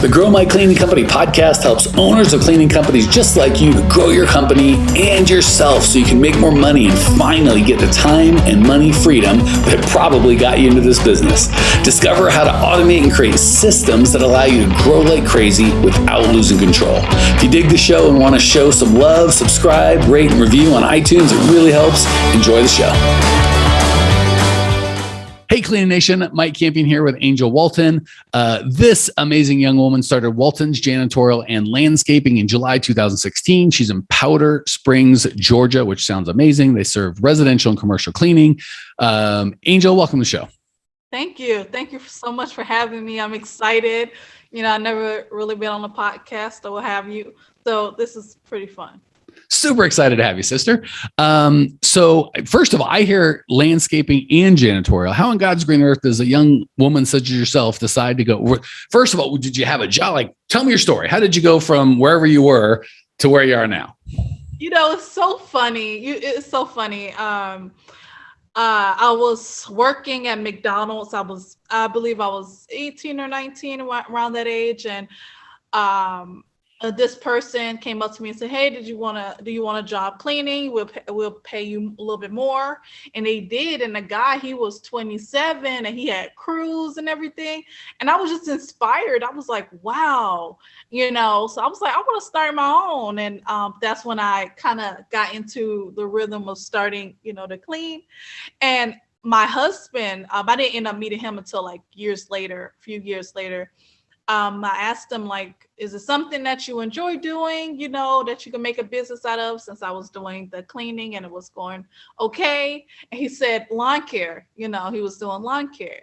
The Grow My Cleaning Company podcast helps owners of cleaning companies just like you to grow your company and yourself so you can make more money and finally get the time and money freedom that probably got you into this business. Discover how to automate and create systems that allow you to grow like crazy without losing control. If you dig the show and want to show some love, subscribe, rate, and review on iTunes. It really helps. Enjoy the show. Hey, Cleaning Nation, Mike Campion here with Angel Walton. This amazing young woman started Waltons Janitorial and Landscaping in July 2016. She's in Powder Springs, Georgia, which sounds amazing. They serve residential and commercial cleaning. Angel, welcome to the show. Thank you. Thank you so much for having me. I'm excited. I've never really been on a podcast or what have you. So this is pretty fun. Super excited to have you, sister. So first of all, I hear landscaping and janitorial. How in God's green earth does a young woman such as yourself decide to go? First of all, did you have a job? Like, tell me your story. How did you go from wherever you were to where you are now? It's so funny. It's so funny. I was working at McDonald's. I believe I was 18 or 19 around that age. And, this person came up to me and said, "Hey, do you want a job cleaning? We'll pay you a little bit more." And they did. And the guy, he was 27 and he had crews and everything. And I was just inspired. I was like, wow, so I was like, I want to start my own. And that's when I kind of got into the rhythm of starting, to clean. And my husband, I didn't end up meeting him until like a few years later. I asked him, like, is it something that you enjoy doing, that you can make a business out of, since I was doing the cleaning and it was going okay. And he said lawn care, he was doing lawn care.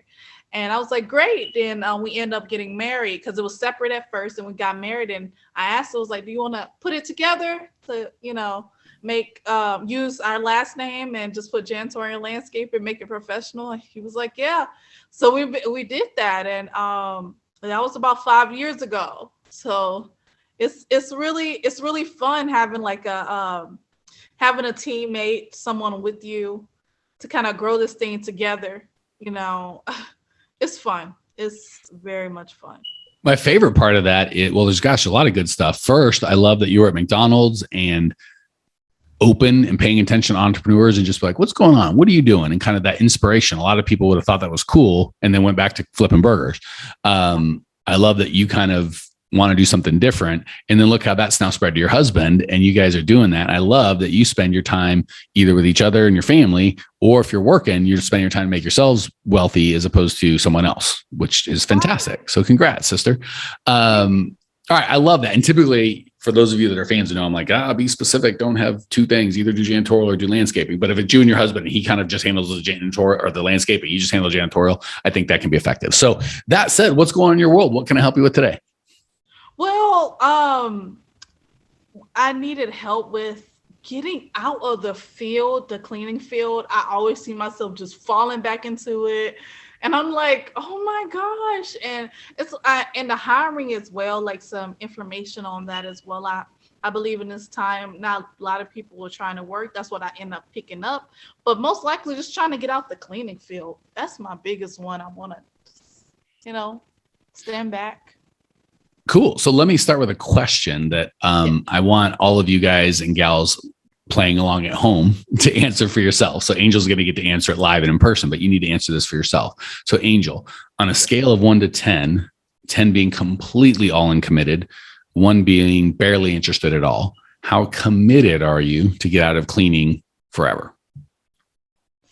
And I was like, great. Then we ended up getting married because it was separate at first, and we got married. And I asked him, I was like, do you want to put it together to, make use our last name and just put Janitorial and Landscaping and make it professional? And he was like, yeah. So we did that. And that was about 5 years ago. So it's really fun having like having a teammate, someone with you to kind of grow this thing together. It's fun. It's very much fun. My favorite part of that there's a lot of good stuff. First, I love that you were at McDonald's and open and paying attention to entrepreneurs and just like, what's going on? What are you doing? And kind of that inspiration. A lot of people would have thought that was cool and then went back to flipping burgers. I love that you kind of want to do something different. And then look how that's now spread to your husband, and you guys are doing that. I love that you spend your time either with each other and your family, or if you're working, you spend your time to make yourselves wealthy as opposed to someone else, which is fantastic. So congrats, sister. All right. I love that. And typically, for those of you that are fans, I'm like, be specific. Don't have two things, either do janitorial or do landscaping. But if it's you and your husband, he kind of just handles the janitorial or the landscaping, you just handle janitorial, I think that can be effective. So that said, what's going on in your world? What can I help you with today? Well, I needed help with getting out of the cleaning field. I always see myself just falling back into it. And I'm like, oh my gosh. And and the hiring as well, like some information on that as well. I believe in this time, not a lot of people are trying to work. That's what I end up picking up. But most likely just trying to get out the cleaning field. That's my biggest one. I want to, stand back. Cool. So let me start with a question that I want all of you guys and gals playing along at home to answer for yourself. So Angel's going to get to answer it live and in person, but you need to answer this for yourself. So Angel, on a scale of 1 to 10, 10 being completely all in committed, 1 being barely interested at all, how committed are you to get out of cleaning forever?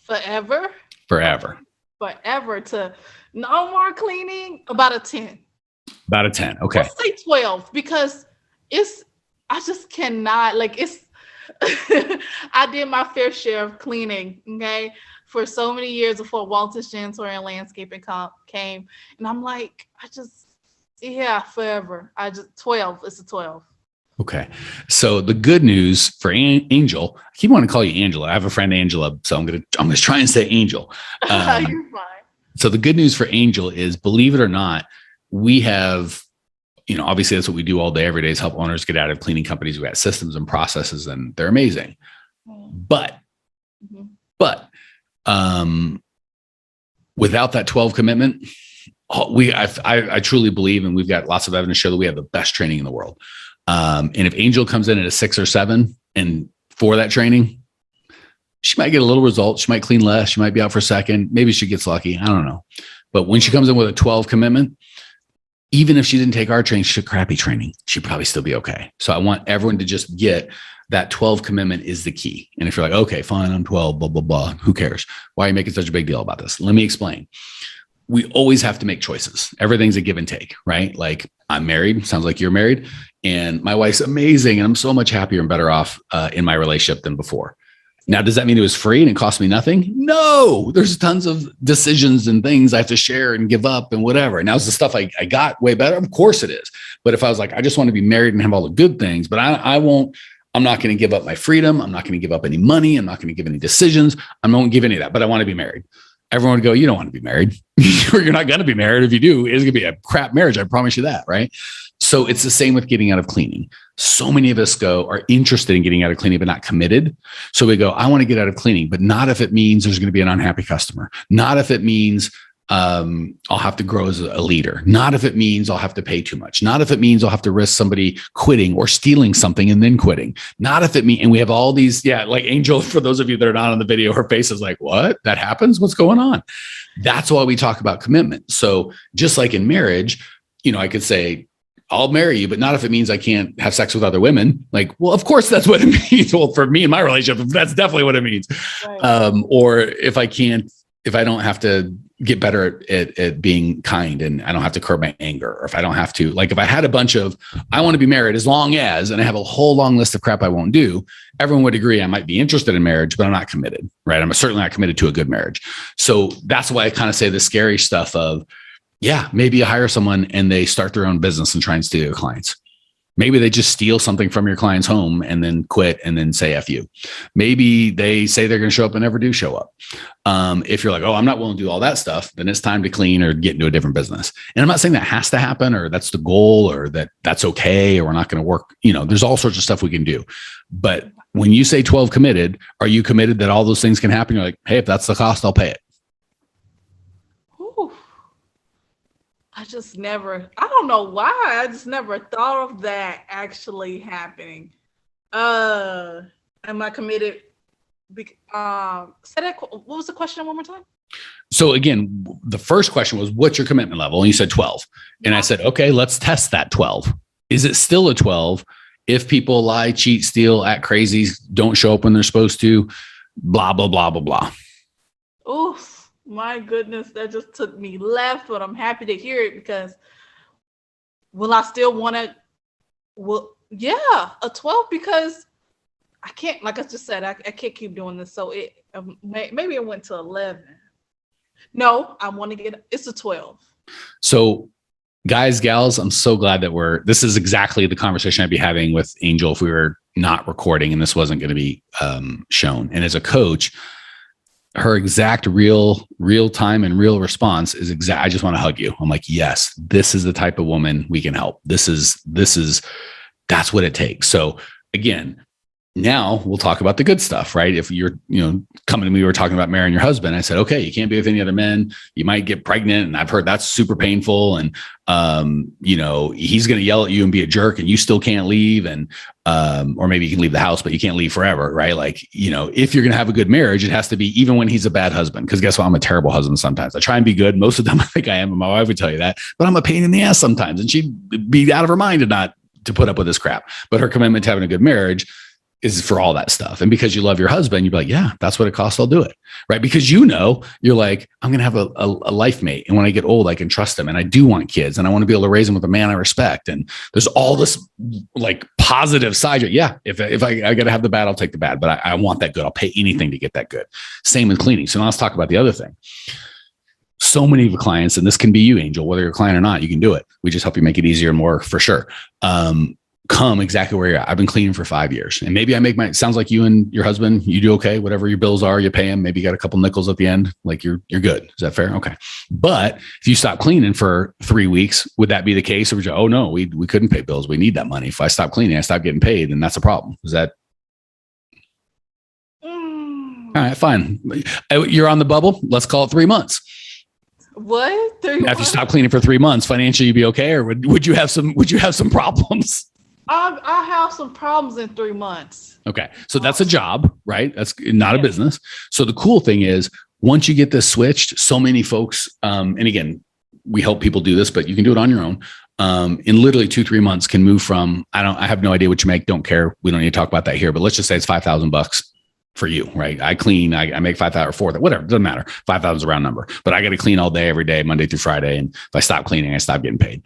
Forever? Forever. Forever to no more cleaning? About a 10. About a 10. Okay. Let's say 12 because I just cannot, I did my fair share of cleaning, okay, for so many years before Waltons Janitorial and Landscaping came. And I'm like, forever. 12. It's a 12. Okay. So the good news for Angel, I keep wanting to call you Angela. I have a friend, Angela, so I'm going to try and say Angel. You're fine. So the good news for Angel is, believe it or not, we have, obviously that's what we do all day, every day, is help owners get out of cleaning companies. We got systems and processes, and they're amazing. But without that 12 commitment, I truly believe, and we've got lots of evidence to show that we have the best training in the world. And if Angel comes in at a 6 or 7, and for that training, she might get a little result. She might clean less. She might be out for a second. Maybe she gets lucky. I don't know. But when she comes in with a 12 commitment, even if she didn't take our training, she took crappy training, she'd probably still be okay. So I want everyone to just get that 12 commitment is the key. And if you're like, okay, fine, I'm 12, blah, blah, blah. Who cares? Why are you making such a big deal about this? Let me explain. We always have to make choices. Everything's a give and take, right? Like, I'm married. Sounds like you're married. And my wife's amazing. And I'm so much happier and better off in my relationship than before. Now, does that mean it was free and it cost me nothing? No, there's tons of decisions and things I have to share and give up and whatever. And now is the stuff I got way better? Of course it is. But if I was like, I just want to be married and have all the good things, but I'm not going to give up my freedom. I'm not going to give up any money. I'm not going to give any decisions. I won't give any of that, but I want to be married. Everyone would go, you don't want to be married. You're not going to be married. If you do, it's going to be a crap marriage. I promise you that. Right. So it's the same with getting out of cleaning. So many of us are interested in getting out of cleaning, but not committed. So we go, I want to get out of cleaning, but not if it means there's going to be an unhappy customer. Not if it means I'll have to grow as a leader. Not if it means I'll have to pay too much. Not if it means I'll have to risk somebody quitting or stealing something and then quitting. Not if it means, and we have all these, like Angel, for those of you that are not on the video, her face is like, what? That happens? What's going on? That's why we talk about commitment. So just like in marriage, I could say, I'll marry you, but not if it means I can't have sex with other women. Like, well, of course that's what it means. Well, for me and my relationship, that's definitely what it means. Right. Or if I don't have to get better at being kind and I don't have to curb my anger, or if I don't have to, like, if I had a bunch of, I want to be married as long as, and I have a whole long list of crap I won't do, everyone would agree I might be interested in marriage, but I'm not committed, right? I'm certainly not committed to a good marriage. So that's why I kind of say the scary stuff of, maybe you hire someone and they start their own business and try and steal your clients. Maybe they just steal something from your client's home and then quit and then say F you. Maybe they say they're going to show up and never do show up. If you're like, oh, I'm not willing to do all that stuff, then it's time to clean or get into a different business. And I'm not saying that has to happen or that's the goal or that's okay or we're not going to work. There's all sorts of stuff we can do. But when you say 12 committed, are you committed that all those things can happen? You're like, hey, if that's the cost, I'll pay it. I don't know why. I just never thought of that actually happening. Am I committed? What was the question one more time? So again, the first question was, what's your commitment level? And you said 12. And I said, okay, let's test that 12. Is it still a 12 if people lie, cheat, steal, act crazy, don't show up when they're supposed to, blah, blah, blah, blah, blah. Oof. My goodness, that just took me left, but I'm happy to hear it because will I still want to? Well, yeah, a 12 because I can't, like I just said, I can't keep doing this. So maybe it went to 11. No, I want to it's a 12. So guys, gals, I'm so glad that this is exactly the conversation I'd be having with Angel if we were not recording and this wasn't going to be shown. And as a coach, her exact real time and real response is I just want to hug you. I'm like, yes, this is the type of woman we can help. That's what it takes. So again, now we'll talk about the good stuff, right? If you're, coming to me, we were talking about marrying your husband. I said, okay, you can't be with any other men. You might get pregnant. And I've heard that's super painful. And, he's going to yell at you and be a jerk and you still can't leave. And, or maybe you can leave the house, but you can't leave forever, right? Like, if you're going to have a good marriage, it has to be even when he's a bad husband. Because guess what? I'm a terrible husband sometimes. I try and be good. Most of the time I think I am. And my wife would tell you that, but I'm a pain in the ass sometimes. And she'd be out of her mind to put up with this crap. But her commitment to having a good marriage is for all that stuff. And because you love your husband, you'd be like, yeah, that's what it costs. I'll do it. Right. Because you're like, I'm going to have a life mate. And when I get old, I can trust him. And I do want kids and I want to be able to raise them with a man I respect. And there's all this like positive side. Yeah. If I got to have the bad, I'll take the bad, but I want that good. I'll pay anything to get that good. Same with cleaning. So now let's talk about the other thing. So many of the clients, and this can be you, Angel, whether you're a client or not, you can do it. We just help you make it easier and more for sure. Come exactly where you're at. I've been cleaning for 5 years and maybe I make sounds like you and your husband, you do okay. Whatever your bills are, you pay them. Maybe you got a couple nickels at the end. Like you're good. Is that fair? Okay. But if you stop cleaning for 3 weeks, would that be the case? Or would you, oh no, we couldn't pay bills. We need that money. If I stop cleaning, I stop getting paid. Then that's a problem. Is that? All right, fine. You're on the bubble. Let's call it 3 months. What? 3 Now, if you months? stop cleaning for 3 months, financially, you'd be okay, or would you have some problems? I have some problems in 3 months. Okay, so that's a job, right? That's not a Yeah. business. So the cool thing is, once you get this switched, so many folks, and again, we help people do this, but you can do it on your own. In literally 2-3 months, can move from I have no idea what you make, don't care. We don't need to talk about that here, but let's just say it's $5,000 for you, right? I clean, I make 5,000 or 4,000, whatever, doesn't matter. 5,000 is a round number, but I got to clean all day, every day, Monday through Friday. And if I stop cleaning, I stop getting paid.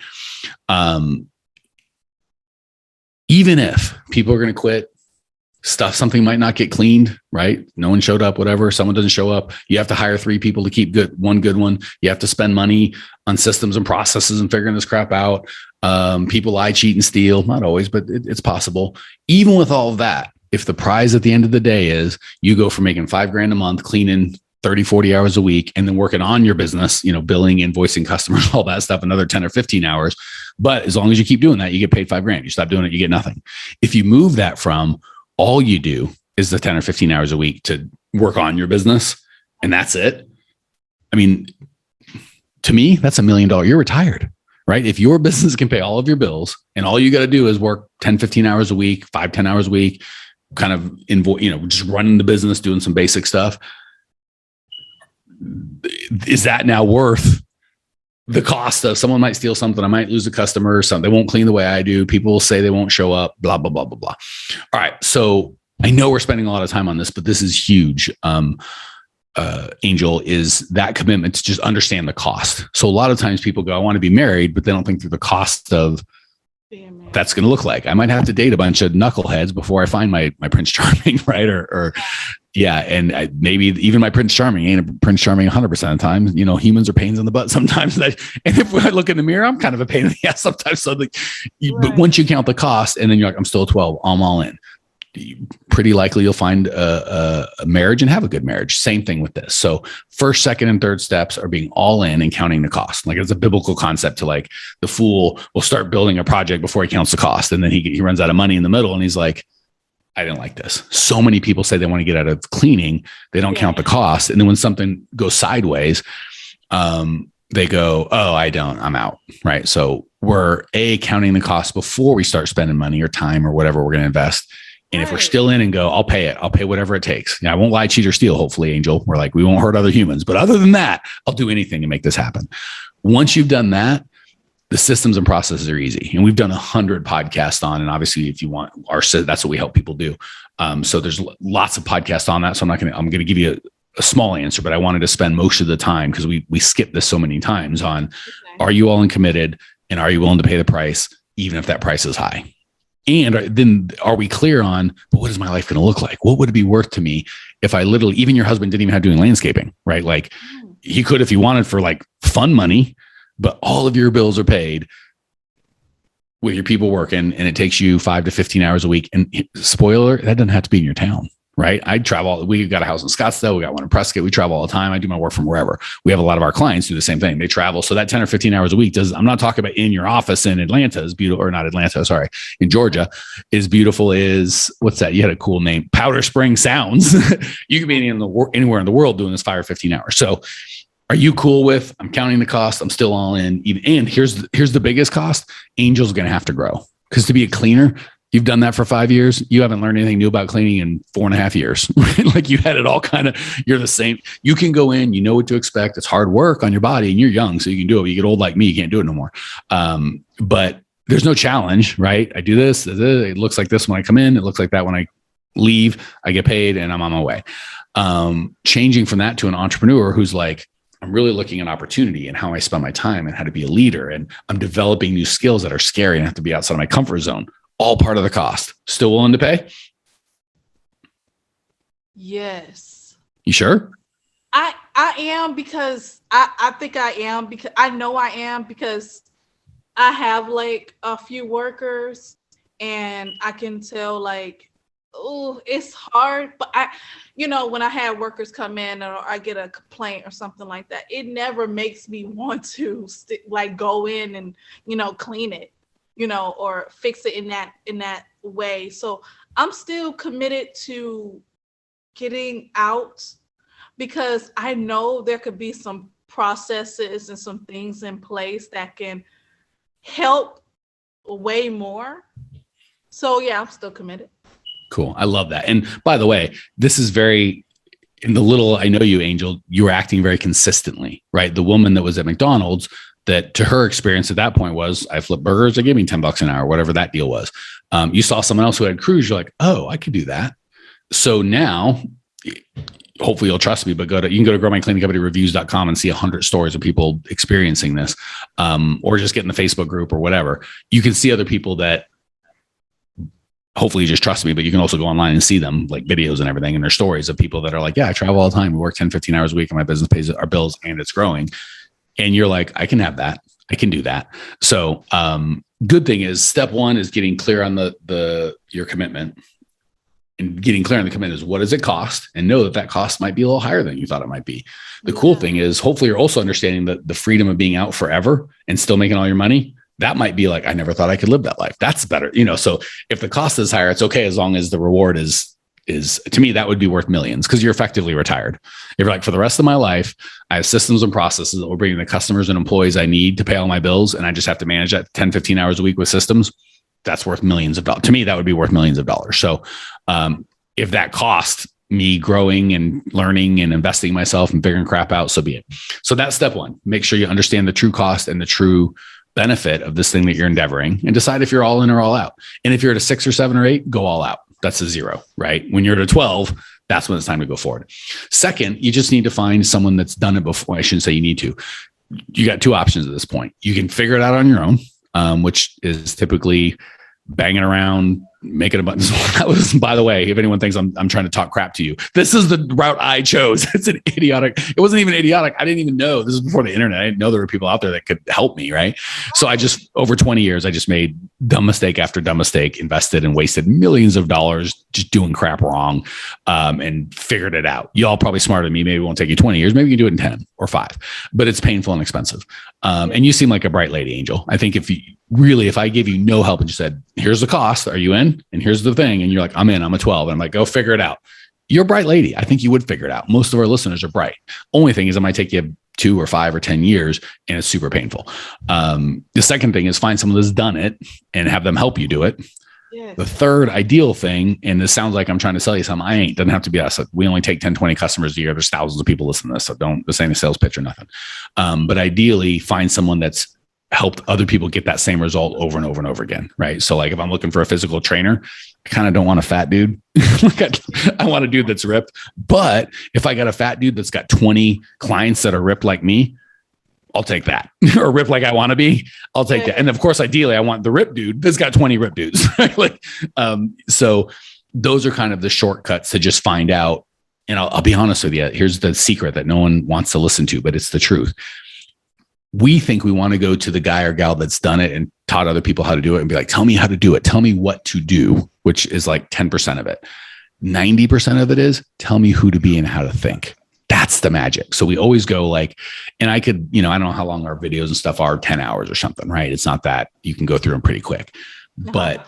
Even if people are going to quit, something might not get cleaned, right? No one showed up, whatever. Someone doesn't show up. You have to hire 3 people to keep one good one. You have to spend money on systems and processes and figuring this crap out. People lie, cheat, and steal. Not always, but it's possible. Even with all of that, if the prize at the end of the day is you go from making $5,000 a month, cleaning 30, 40 hours a week, and then working on your business, billing, invoicing customers, all that stuff, another 10 or 15 hours. But as long as you keep doing that, you get paid $5,000. You stop doing it, you get nothing. If you move that from all you do is the 10 or 15 hours a week to work on your business, and that's it. I mean, to me, that's $1 million. You're retired, right? If your business can pay all of your bills and all you got to do is work 10, 15 hours a week, 10 hours a week, kind of just running the business, doing some basic stuff. Is that now worth the cost of someone might steal something? I might lose a customer or something. They won't clean the way I do. People will say they won't show up, blah, blah, blah, blah, blah. All right. So I know we're spending a lot of time on this, but this is huge. Angel, is that commitment to just understand the cost. So a lot of times people go, I want to be married, but they don't think through the cost of that's going to look like. I might have to date a bunch of knuckleheads before I find my Prince Charming, right? Or yeah. And maybe even my Prince Charming ain't a Prince Charming 100% of the time. Humans are pains in the butt sometimes. And if I look in the mirror, I'm kind of a pain in the ass sometimes. So but once you count the cost and then you're like, I'm still 12, I'm all in. Pretty likely you'll find a marriage and have a good marriage. Same thing with this. So first, second, and third steps are being all in and counting the cost. Like it's a biblical concept to like the fool will start building a project before he counts the cost. And then he runs out of money in the middle and he's like, I didn't like this. So many people say they want to get out of cleaning. They don't count the cost. And then when something goes sideways, they go, oh, I'm out. Right. So we're counting the cost before we start spending money or time or whatever we're going to invest. And if we're still in and go, I'll pay it. I'll pay whatever it takes. I won't lie, cheat, or steal, hopefully, Angel. We're like, we won't hurt other humans. But other than that, I'll do anything to make this happen. Once you've done that, the systems and processes are easy. And we've done 100 podcasts on, and obviously if you want that's what we help people do. So there's lots of podcasts on that. So I'm going to give you a small answer, but I wanted to spend most of the time because we skip this so many times on, are you all in committed? And are you willing to pay the price, even if that price is high? And then are we clear on, but what is my life going to look like? What would it be worth to me if I literally, even your husband didn't even have doing landscaping, right? Like he could, if he wanted, for like fun money, but all of your bills are paid with your people working, and it takes you 5 to 15 hours a week. And spoiler, that doesn't have to be in your town, right? I travel. We got a house in Scottsdale. We got one in Prescott. We travel all the time. I do my work from wherever. We have a lot of our clients do the same thing. They travel. So that 10 or 15 hours a week I'm not talking about in your office in Atlanta is beautiful, or not Atlanta, sorry, in Georgia is beautiful. What's that? You had a cool name, Powder Spring Sounds. You could be anywhere in the world doing this 5 or 15 hours. So are you cool with, I'm counting the cost, I'm still all in? And here's the biggest cost. Angel's going to have to grow, because to be a cleaner, you've done that for 5 years. You haven't learned anything new about cleaning in 4.5 years. Like you had it all you're the same. You can go in, you know what to expect. It's hard work on your body and you're young, so you can do it. When you get old like me, you can't do it no more. But there's no challenge, right? I do this. It looks like this when I come in. It looks like that when I leave. I get paid and I'm on my way. Changing from that to an entrepreneur who's like, I'm really looking at opportunity and how I spend my time and how to be a leader. And I'm developing new skills that are scary and have to be outside of my comfort zone. All part of the cost. Still willing to pay? Yes. You sure? I am, because I think I am, because I know I am, because I have like a few workers and I can tell like, oh, it's hard. But when I have workers come in or I get a complaint or something like that, it never makes me want to go in and, clean it, or fix it in that way. So I'm still committed to getting out, because I know there could be some processes and some things in place that can help way more. So yeah, I'm still committed. Cool. I love that. And by the way, this is very, in the little I know you, Angel, you were acting very consistently, right? The woman that was at McDonald's, that to her experience at that point was, I flip burgers, they give me $10 an hour, whatever that deal was. You saw someone else who had crews, you're like, oh, I could do that. So now, hopefully you'll trust me, but you can go to growmycleaningcompany.reviews.com and see 100 stories of people experiencing this, or just get in the Facebook group or whatever. You can see other people that hopefully you just trust me, but you can also go online and see them, like videos and everything. And there's stories of people that are like, yeah, I travel all the time. We work 10, 15 hours a week and my business pays our bills and it's growing. And you're like, I can have that. I can do that. So, good thing is step one is getting clear on your commitment, and getting clear on the commitment is what does it cost, and know that cost might be a little higher than you thought it might be. The cool thing is hopefully you're also understanding that the freedom of being out forever and still making all your money, that might be like, I never thought I could live that life. That's better. So if the cost is higher, it's okay. As long as the reward is to me, that would be worth millions, because you're effectively retired. If you're like, for the rest of my life, I have systems and processes that will bring the customers and employees I need to pay all my bills, and I just have to manage that 10, 15 hours a week with systems, that's worth millions of dollars. To me, that would be worth millions of dollars. So if that cost me growing and learning and investing in myself and figuring crap out, so be it. So that's step one. Make sure you understand the true cost and the true benefit of this thing that you're endeavoring, and decide if you're all in or all out. And if you're at a 6 or 7 or 8, go all out. That's a 0, right? When you're at a 12, that's when it's time to go forward. Second, you just need to find someone that's done it before. I shouldn't say you need to. You got 2 options at this point. You can figure it out on your own, which is typically banging around, making a button. That was, by the way, if anyone thinks I'm trying to talk crap to you, this is the route I chose. It's an idiotic. It wasn't even idiotic. I didn't even know. This is before the internet. I didn't know there were people out there that could help me. Right. So over 20 years, I just made dumb mistake after dumb mistake, invested and wasted millions of dollars just doing crap wrong, and figured it out. Y'all probably smarter than me. Maybe it won't take you 20 years. Maybe you can do it in 10 or 5, but it's painful and expensive. And you seem like a bright lady, Angel. I think if I gave you no help and just said, here's the cost, are you in? And here's the thing. And you're like, I'm in, I'm a 12. And I'm like, go figure it out. You're a bright lady. I think you would figure it out. Most of our listeners are bright. Only thing is it might take you 2 or 5 or 10 years and it's super painful. The second thing is find someone that's done it and have them help you do it. Yes. The third ideal thing, and this sounds like I'm trying to sell you something, I ain't, doesn't have to be us. We only take 10, 20 customers a year. There's thousands of people listening to this. So this ain't a sales pitch or nothing. But ideally find someone that's helped other people get that same result over and over and over again. Right. So like if I'm looking for a physical trainer, I kind of don't want a fat dude. I want a dude that's ripped. But if I got a fat dude that's got 20 clients that are ripped like me, I'll take that. Or ripped like I want to be, I'll take that. And of course, ideally I want the ripped dude that's got 20 ripped dudes. So those are kind of the shortcuts to just find out. And I'll be honest with you. Here's the secret that no one wants to listen to, but it's the truth. We think we want to go to the guy or gal that's done it and taught other people how to do it and be like, tell me how to do it. Tell me what to do, which is like 10% of it. 90% of it is tell me who to be and how to think. That's the magic. So we always go like, and I could, I don't know how long our videos and stuff are, 10 hours or something, right? It's not that you can go through them pretty quick. But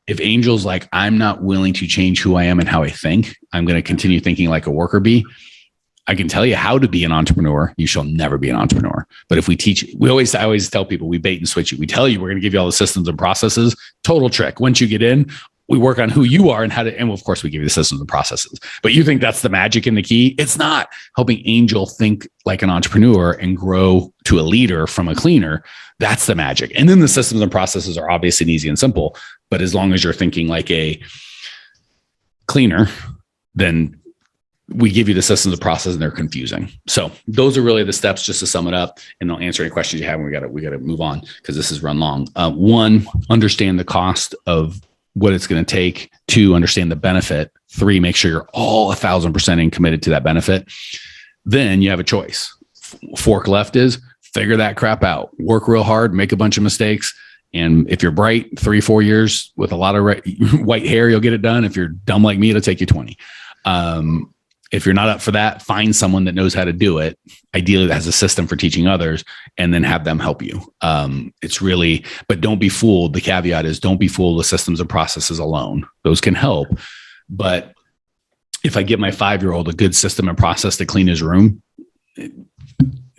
if Angel's like, I'm not willing to change who I am and how I think, I'm going to continue thinking like a worker bee. I can tell you how to be an entrepreneur. You shall never be an entrepreneur. But if I always tell people, we bait and switch you. We tell you, we're going to give you all the systems and processes. Total trick. Once you get in, we work on who you are and how to, and of course we give you the systems and processes, but you think that's the magic and the key. It's not. Helping Angel think like an entrepreneur and grow to a leader from a cleaner. That's the magic. And then the systems and processes are obvious and easy and simple, but as long as you're thinking like a cleaner, then we give you the systems and process and they're confusing. So those are really the steps, just to sum it up, and I'll answer any questions you have. And we got to move on because this has run long. 1, understand the cost of what it's going to take. 2, understand the benefit. 3, make sure you're all 1,000% in committed to that benefit. Then you have a choice. Fork left is figure that crap out, work real hard, make a bunch of mistakes. And if you're bright, 3-4 years with a lot of white hair, you'll get it done. If you're dumb like me, it'll take you 20. If you're not up for that, find someone that knows how to do it. Ideally, that has a system for teaching others, and then have them help you. It's really, but don't be fooled. The caveat is don't be fooled with systems and processes alone. Those can help. But if I give my 5-year-old a good system and process to clean his room,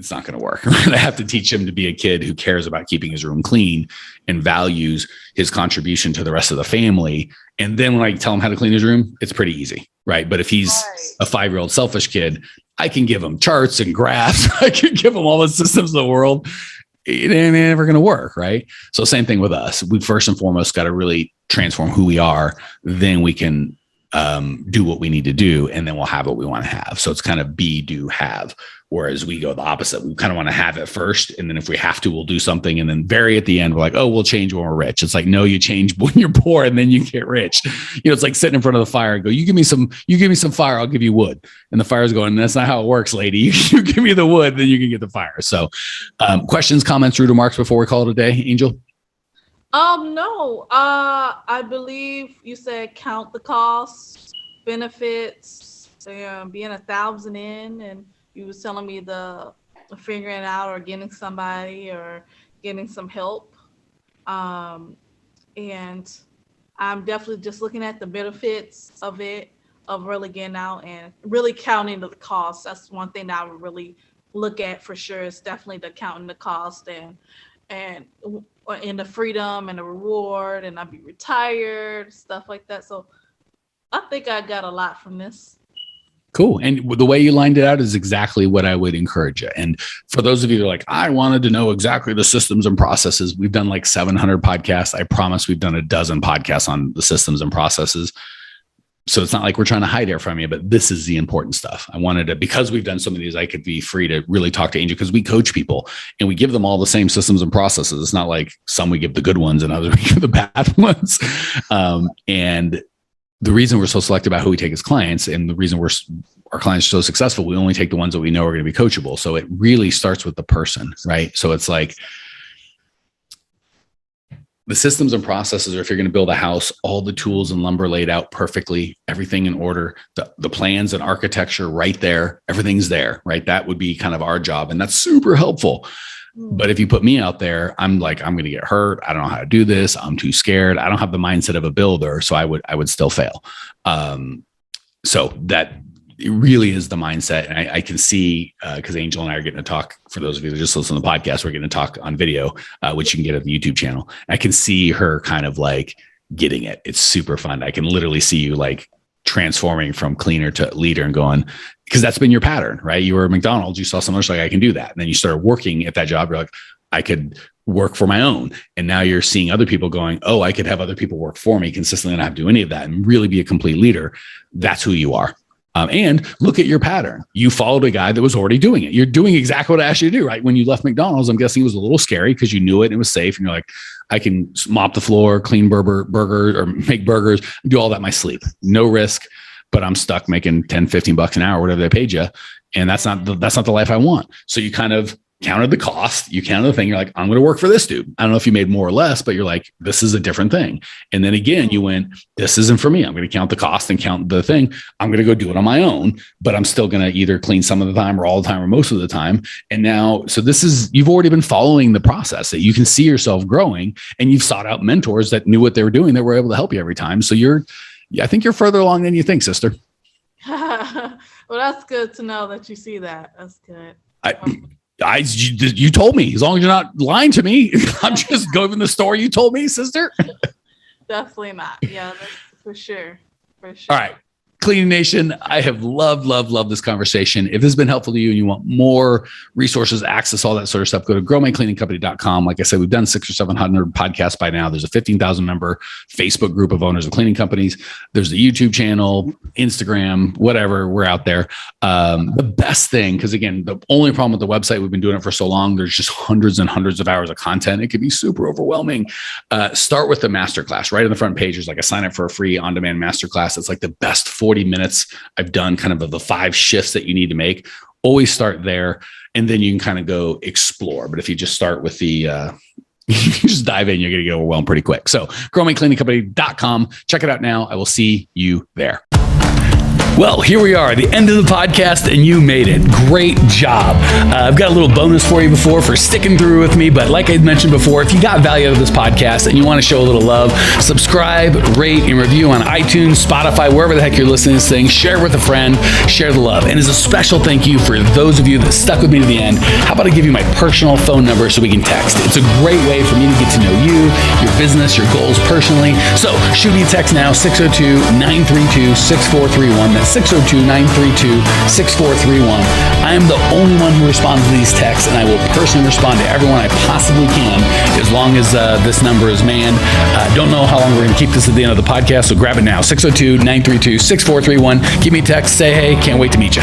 it's not going to work. I have to teach him to be a kid who cares about keeping his room clean and values his contribution to the rest of the family. And then when I tell him how to clean his room, it's pretty easy, right? But if he's a 5-year-old selfish kid, I can give him charts and graphs. I can give him all the systems of the world. It ain't never going to work, right? So same thing with us. We first and foremost got to really transform who we are. Then we can do what we need to do, and then we'll have what we want to have. So it's kind of be, do, have. Whereas we go the opposite. We kind of want to have it first, and then if we have to, we'll do something, and then very at the end, we're like, oh, we'll change when we're rich. It's like, no, you change when you're poor, and then you get rich. It's like sitting in front of the fire and go, you give me some fire, I'll give you wood. And the fire's going, that's not how it works, lady. You give me the wood, then you can get the fire. So questions, comments, rude remarks before we call it a day, Angel? No. I believe you said count the costs, benefits, being 1,000 in, and you was telling me the figuring it out or getting somebody or getting some help. And I'm definitely just looking at the benefits of it, of really getting out and really counting the costs. That's one thing that I would really look at for sure. Is definitely the counting the cost and the freedom and the reward, and I'd be retired, stuff like that. So I think I got a lot from this. Cool. And the way you lined it out is exactly what I would encourage you. And for those of you that are like, I wanted to know exactly the systems and processes, we've done like 700 podcasts. I promise we've done a dozen podcasts on the systems and processes. So it's not like we're trying to hide it from you, but this is the important stuff. I wanted to, because we've done so many of these, I could be free to really talk to Angel, because we coach people and we give them all the same systems and processes. It's not like some we give the good ones and others we give the bad ones. And the reason we're so selective about who we take as clients, and the reason our clients are so successful, we only take the ones that we know are going to be coachable. So it really starts with the person, right? So it's like the systems and processes, or if you're going to build a house, all the tools and lumber laid out perfectly, everything in order, the plans and architecture right there, everything's there, right? That would be kind of our job. And that's super helpful. But if you put me out there, I'm like, I'm going to get hurt. I don't know how to do this. I'm too scared. I don't have the mindset of a builder. So I would still fail. So that it really is the mindset. And I can see, because Angel and I are getting to talk, for those of you that just listen to the podcast, we're getting to talk on video, which you can get at the YouTube channel. I can see her kind of like getting it. It's super fun. I can literally see you like transforming from cleaner to leader and going, because that's been your pattern, right? You were at McDonald's, you saw someone else like, I can do that. And then you started working at that job. You're like, I could work for my own. And now you're seeing other people going, oh, I could have other people work for me consistently and not have to do any of that and really be a complete leader. That's who you are. And look at your pattern. You followed a guy that was already doing it. You're doing exactly what I asked you to do, right? When you left McDonald's, I'm guessing it was a little scary because you knew it and it was safe. And you're like, I can mop the floor, clean burger or make burgers, do all that in my sleep. No risk, but I'm stuck making 10, 15 bucks an hour, whatever they paid you. And that's not the life I want. So you kind of counted the cost, you counted the thing. You're like, I'm going to work for this dude. I don't know if you made more or less, but you're like, this is a different thing. And then again, you went, this isn't for me. I'm going to count the cost and count the thing. I'm going to go do it on my own, but I'm still going to either clean some of the time or all the time or most of the time. And now, so you've already been following the process that you can see yourself growing, and you've sought out mentors that knew what they were doing, that were able to help you every time. So I think you're further along than you think, sister. Well, that's good to know that you see that. That's good. You told me, as long as you're not lying to me, I'm just going in the story you told me, sister. Definitely not. Yeah, that's for sure. For sure. All right. Cleaning Nation, I have loved this conversation. If this has been helpful to you and you want more resources, access, all that sort of stuff, go to growmycleaningcompany.com. Like I said, we've done 600 or 700 podcasts by now. There's a 15,000 member Facebook group of owners of cleaning companies. There's the YouTube channel, Instagram, whatever. We're out there. The best thing, because again, the only problem with the website, we've been doing it for so long, there's just hundreds and hundreds of hours of content. It can be super overwhelming. Start with the masterclass. Right on the front page, there's like a sign up for a free on-demand masterclass. It's like the best 40 minutes I've done, kind of the 5 shifts that you need to make. Always start there, and then you can kind of go explore. But if you just start with you just dive in, you're going to get overwhelmed pretty quick. So growmycleaningcompany.com. Check it out now. I will see you there. Well, here we are, the end of the podcast, and you made it. Great job. I've got a little bonus for you for sticking through with me, but like I mentioned before, if you got value out of this podcast and you want to show a little love, subscribe, rate, and review on iTunes, Spotify, wherever the heck you're listening to this thing. Share with a friend, share the love. And as a special thank you for those of you that stuck with me to the end, how about I give you my personal phone number so we can text? It's a great way for me to get to know you, your business, your goals personally. So shoot me a text now, 602-932-6431. That's 602-932-6431. I am the only one who responds to these texts, and I will personally respond to everyone I possibly can as long as this number is manned. Don't know how long we're going to keep this at the end of the podcast, so grab it now, 602-932-6431. Give me a text, say hey, can't wait to meet you.